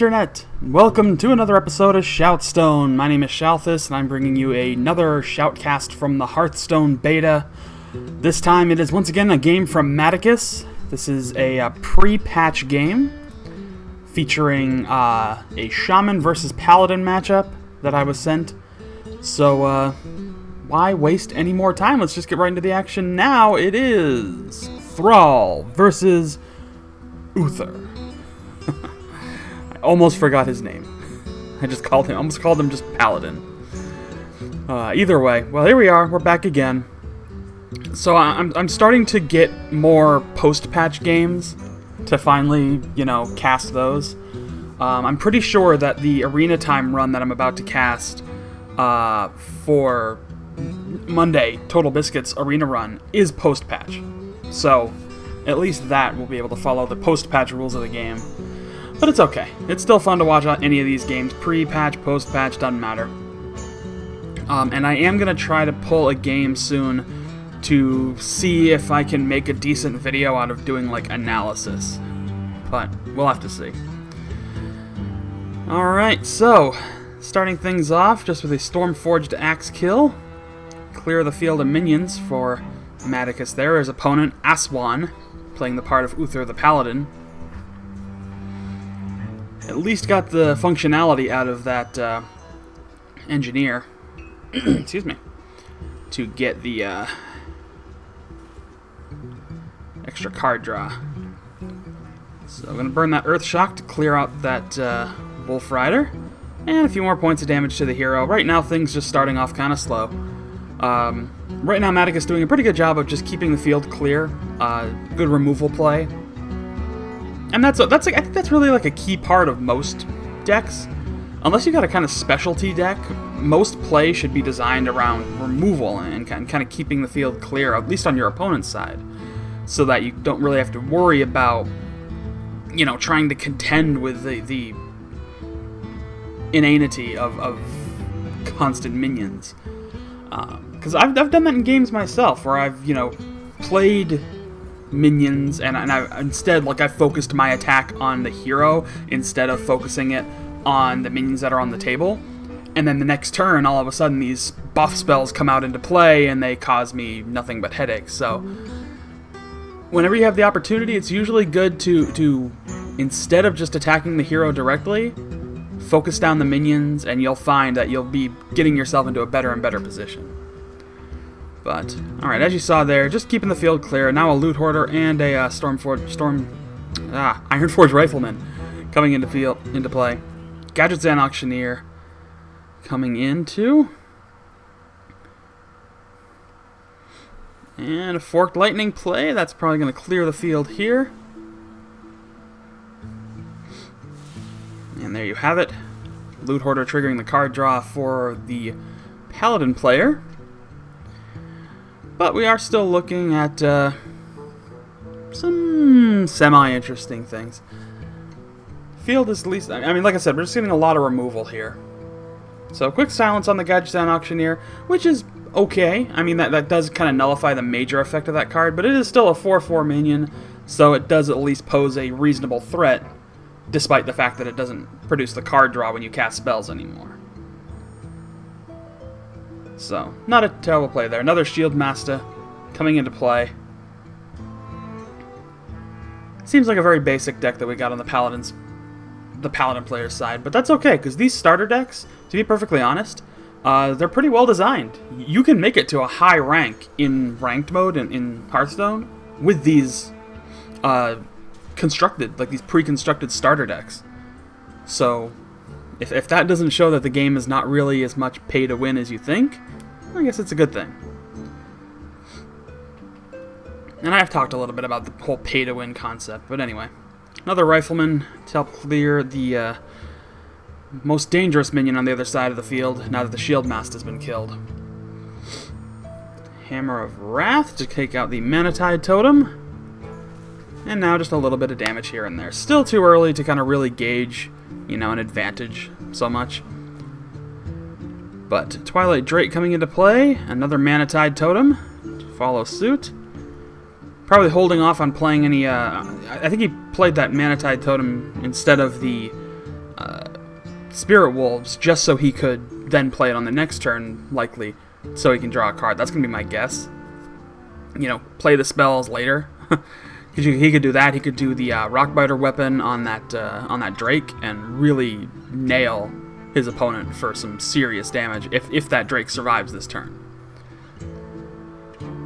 Internet! Welcome to another episode of ShoutStone. My name is Shoutthus, and I'm bringing you another Shoutcast from the Hearthstone beta. This time it is once again a game from Matticus. This is a pre-patch game featuring a Shaman versus Paladin matchup that I was sent. So, why waste any more time? Let's just get right into the action now. It is Thrall versus Uther. I almost forgot his name. I almost called him just Paladin. Either way, well, here we are. We're back again. So I'm starting to get more post-patch games to finally, cast those. I'm pretty sure that the arena time run that I'm about to cast for Monday, Total Biscuits arena run, is post-patch. So at least that will be able to follow the post-patch rules of the game. But it's okay. It's still fun to watch any of these games. Pre-patch, post-patch, doesn't matter. And I am going to try to pull a game soon to see if I can make a decent video out of doing, analysis. But we'll have to see. Alright, so, starting things off just with a Stormforged Axe kill. Clear the field of minions for Matticus there. His opponent, Aswan, playing the part of Uther the Paladin. At least got the functionality out of that engineer, excuse me, to get the extra card draw. So I'm going to burn that Earth Shock to clear out that Wolf Rider, and a few more points of damage to the hero. Right now things just starting off kind of slow. Right now Matticus is doing a pretty good job of just keeping the field clear, good removal play. And I think that's really a key part of most decks. Unless you got a kind of specialty deck, most play should be designed around removal and kind of keeping the field clear, at least on your opponent's side, so that you don't really have to worry about, trying to contend with the inanity of constant minions. Because I've done that in games myself, where I've, played minions, and I focused my attack on the hero instead of focusing it on the minions that are on the table, and then the next turn all of a sudden these buff spells come out into play and they cause me nothing but headaches. So whenever you have the opportunity, it's usually good to instead of just attacking the hero directly, focus down the minions, and you'll find that you'll be getting yourself into a better and better position. But, alright, as you saw there, just keeping the field clear. Now a Loot Hoarder and a Ironforge Rifleman coming into play. Gadgetzan Auctioneer coming into. And a Forked Lightning play. That's probably going to clear the field here. And there you have it. Loot Hoarder triggering the card draw for the Paladin player. But we are still looking at some semi-interesting things. Field is at least... like I said, we're just getting a lot of removal here. So, quick silence on the Gadgetzan Auctioneer, which is okay. That does kind of nullify the major effect of that card, but it is still a 4/4 minion, so it does at least pose a reasonable threat, despite the fact that it doesn't produce the card draw when you cast spells anymore. So, not a terrible play there. Another Shield Master coming into play. Seems like a very basic deck that we got on the Paladin player's side, but that's okay, because these starter decks, to be perfectly honest, they're pretty well designed. You can make it to a high rank in ranked mode in Hearthstone with these these pre-constructed starter decks. So, if that doesn't show that the game is not really as much pay to win as you think, I guess it's a good thing. And I've talked a little bit about the whole pay to win concept, but anyway. Another Rifleman to help clear the most dangerous minion on the other side of the field now that the Shield Master has been killed. Hammer of Wrath to take out the Manatide Totem. And now just a little bit of damage here and there. Still too early to kind of really gauge, an advantage so much. But Twilight Drake coming into play. Another Manatide Totem to follow suit. Probably holding off on playing any... I think he played that Manatide Totem instead of the Spirit Wolves just so he could then play it on the next turn, likely, so he can draw a card. That's going to be my guess. You know, play the spells later. He could do that. He could do the Rockbiter weapon on that Drake and really nail his opponent for some serious damage if that Drake survives this turn.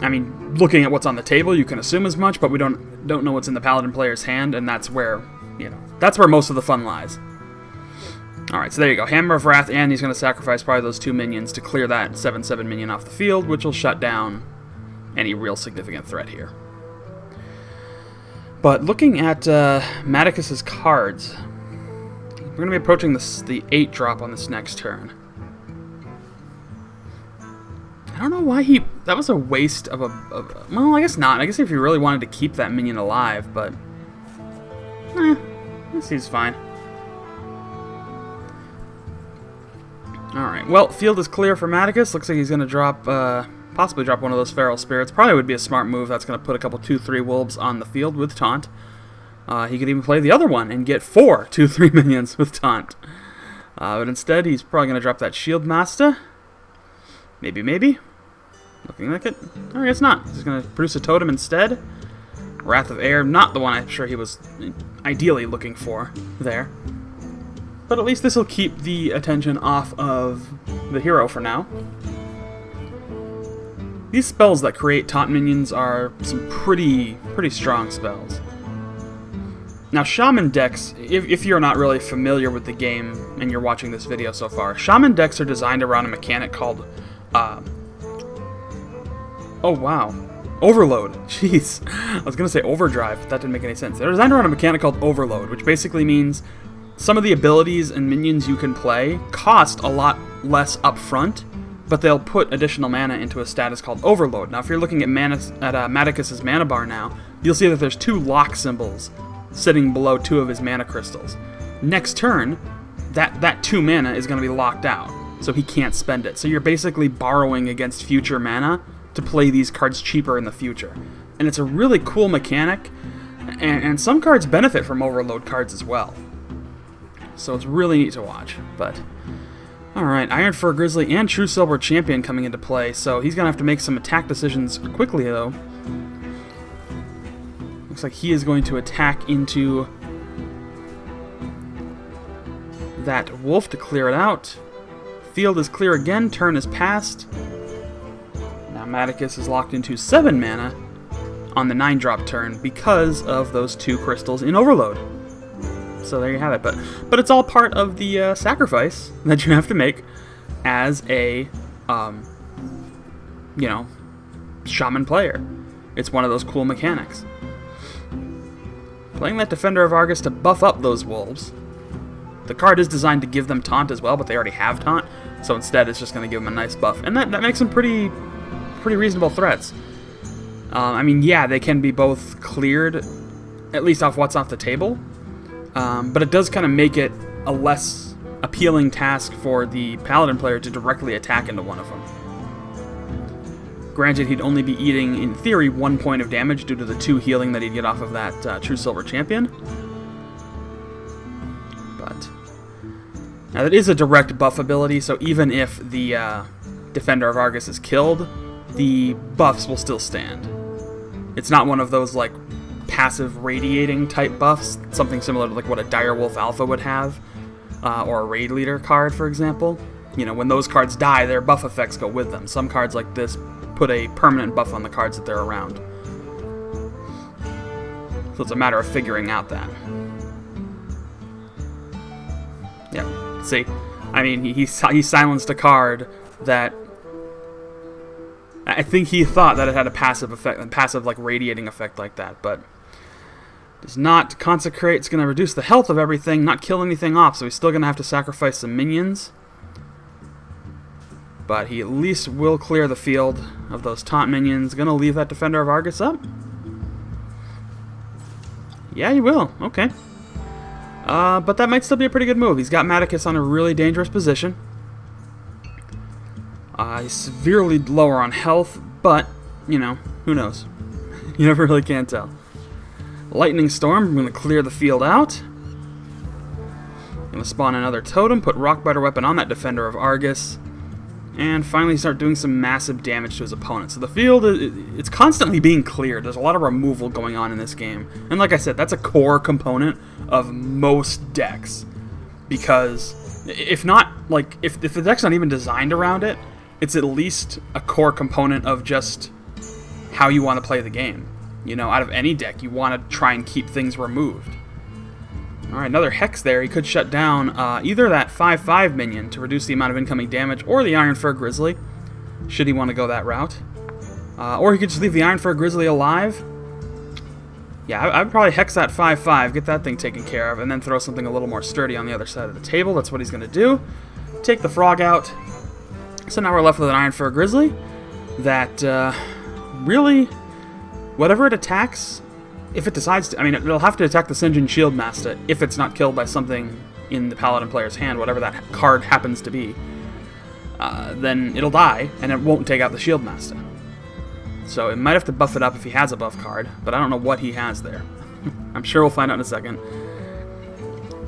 I mean, looking at what's on the table, you can assume as much, but we don't know what's in the Paladin player's hand, and that's where, that's where most of the fun lies. Alright, so there you go. Hammer of Wrath, and he's going to sacrifice probably those 2 minions to clear that 7/7 minion off the field, which will shut down any real significant threat here. But looking at Matticus's cards, we're going to be approaching the 8 drop on this next turn. I don't know why that was a waste of well, I guess not. I guess if you really wanted to keep that minion alive, but this seems fine. Alright, well, field is clear for Matticus. Looks like he's going to drop, possibly drop one of those Feral Spirits. Probably would be a smart move. That's going to put a couple 2/3 wolves on the field with Taunt. He could even play the other one and get 4 2/3 minions with Taunt. But instead, he's probably going to drop that Shield Master. Maybe. Looking like it. Or I guess not. He's going to produce a totem instead. Wrath of Air, not the one I'm sure he was ideally looking for there. But at least this will keep the attention off of the hero for now. These spells that create taunt minions are some pretty strong spells. Now, Shaman decks, if you're not really familiar with the game and you're watching this video so far, Shaman decks are designed around a mechanic called, oh wow, Overload. Jeez, I was going to say Overdrive, but that didn't make any sense. They're designed around a mechanic called Overload, which basically means some of the abilities and minions you can play cost a lot less upfront, but they'll put additional mana into a status called Overload. Now, if you're looking at Matticus's mana bar now, you'll see that there's 2 lock symbols sitting below 2 of his mana crystals. Next turn, that 2 mana is going to be locked out, so he can't spend it. So you're basically borrowing against future mana to play these cards cheaper in the future. And it's a really cool mechanic, and some cards benefit from Overload cards as well. So it's really neat to watch. But alright, Iron Fur Grizzly and True Silver Champion coming into play, so he's going to have to make some attack decisions quickly, though. Looks like he is going to attack into that wolf to clear it out. Field is clear again, turn is passed. Now Matticus is locked into 7 mana on the 9-drop turn because of those 2 crystals in Overload. So there you have it. But it's all part of the sacrifice that you have to make as a, Shaman player. It's one of those cool mechanics. Playing that Defender of Argus to buff up those wolves. The card is designed to give them taunt as well, but they already have taunt, so instead it's just going to give them a nice buff. And that makes them pretty reasonable threats. I mean, yeah, they can be both cleared, at least off what's off the table, but it does kind of make it a less appealing task for the Paladin player to directly attack into one of them. Granted, he'd only be eating, in theory, 1 point of damage due to the 2 healing that he'd get off of that True Silver Champion. But now that is a direct buff ability, so even if the Defender of Argus is killed, the buffs will still stand. It's not one of those like passive radiating type buffs, something similar to like what a Direwolf Alpha would have, or a Raid Leader card, for example. You know, when those cards die, their buff effects go with them. Some cards like this put a permanent buff on the cards that they're around. So it's a matter of figuring out that. Yeah, see? I mean, he silenced a card that I think he thought that it had a passive effect, a passive like radiating effect like that, but does not consecrate. It's going to reduce the health of everything, not kill anything off, so he's still going to have to sacrifice some minions. But he at least will clear the field of those taunt minions. Going to leave that Defender of Argus up? Yeah, he will. Okay. But that might still be a pretty good move. He's got Matticus on a really dangerous position. He's severely lower on health, but, you know, who knows? You never really can tell. Lightning Storm, I'm going to clear the field out. Gonna spawn another totem, put Rockbiter Weapon on that Defender of Argus, and finally start doing some massive damage to his opponent. So the field, it's constantly being cleared. There's a lot of removal going on in this game. And like I said, that's a core component of most decks. Because if not, like, if the deck's not even designed around it, it's at least a core component of just how you want to play the game. You know, out of any deck, you want to try and keep things removed. Alright, another Hex there. He could shut down either that 5/5 minion to reduce the amount of incoming damage, or the Iron Fur Grizzly, should he want to go that route. Or he could just leave the Iron Fur Grizzly alive. Yeah, I'd probably Hex that 5/5, get that thing taken care of, and then throw something a little more sturdy on the other side of the table. That's what he's going to do. Take the Frog out. So now we're left with an Iron Fur Grizzly that really, whatever it attacks, if it decides to, I mean, it'll have to attack the Sinjin Shieldmaster if it's not killed by something in the Paladin player's hand, whatever that card happens to be. Then it'll die, and it won't take out the Shieldmaster. So it might have to buff it up if he has a buff card, but I don't know what he has there. I'm sure we'll find out in a second.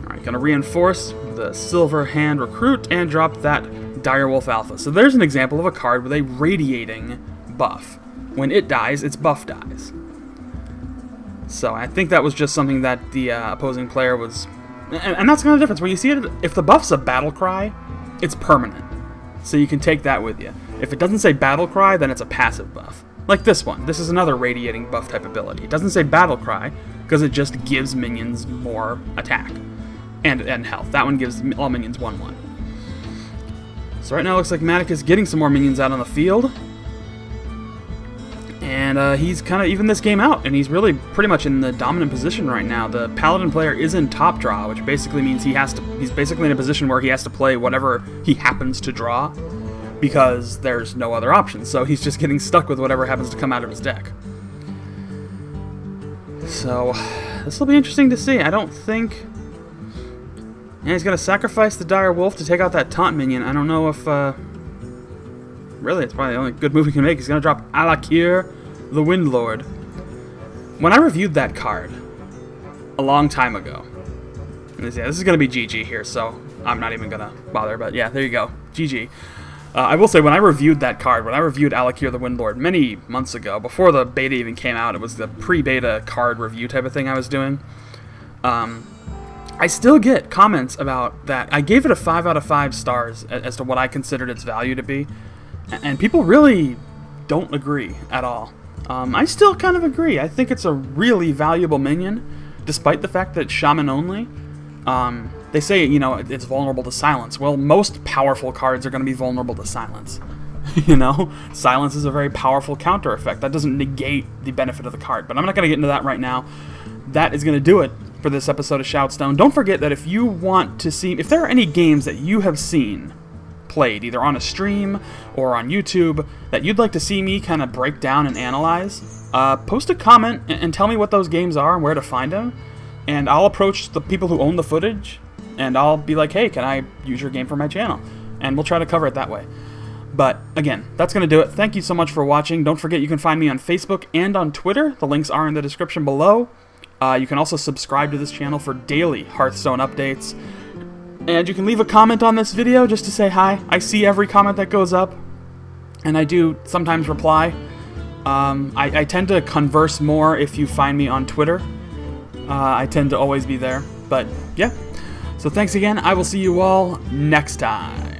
Alright, gonna reinforce the Silver Hand Recruit and drop that Direwolf Alpha. So there's an example of a card with a radiating buff. When it dies, its buff dies. So I think that was just something that the opposing player was... And that's kind of the difference. When you see it, if the buff's a Battle Cry, it's permanent. So you can take that with you. If it doesn't say Battle Cry, then it's a passive buff. Like this one. This is another radiating buff type ability. It doesn't say Battle Cry, because it just gives minions more attack. And health. That one gives all minions 1/1. So right now it looks like Matticus getting some more minions out on the field. And he's kind of even this game out, and he's really pretty much in the dominant position right now. The Paladin player is in top draw, which basically means he's basically in a position where he has to play whatever he happens to draw, because there's no other option. So he's just getting stuck with whatever happens to come out of his deck. So this will be interesting to see. I don't think... Yeah, he's going to sacrifice the Dire Wolf to take out that taunt minion. I don't know if... Really, it's probably the only good move he can make. He's going to drop Alakir, the Windlord. When I reviewed that card a long time ago, yeah, this is going to be GG here, so I'm not even going to bother, but yeah, there you go. GG. I will say, when I reviewed that card, when I reviewed Alakir the Windlord many months ago, before the beta even came out, it was the pre-beta card review type of thing I was doing, I still get comments about that. I gave it a 5 out of 5 stars as to what I considered its value to be. And people really don't agree at all. I still kind of agree. I think it's a really valuable minion, despite the fact that it's Shaman only. They say, you know, it's vulnerable to silence. Well, most powerful cards are going to be vulnerable to silence. You know? Silence is a very powerful counter effect. That doesn't negate the benefit of the card. But I'm not going to get into that right now. That is going to do it for this episode of ShoutStone. Don't forget that if you want to see... If there are any games that you have seen... played, either on a stream or on YouTube, that you'd like to see me kind of break down and analyze, post a comment and tell me what those games are and where to find them, and I'll approach the people who own the footage, and I'll be like, hey, can I use your game for my channel? And we'll try to cover it that way. But, again, that's going to do it. Thank you so much for watching. Don't forget you can find me on Facebook and on Twitter. The links are in the description below. You can also subscribe to this channel for daily Hearthstone updates. And you can leave a comment on this video just to say hi. I see every comment that goes up, and I do sometimes reply. I tend to converse more if you find me on Twitter. I tend to always be there. But, yeah. So thanks again. I will see you all next time.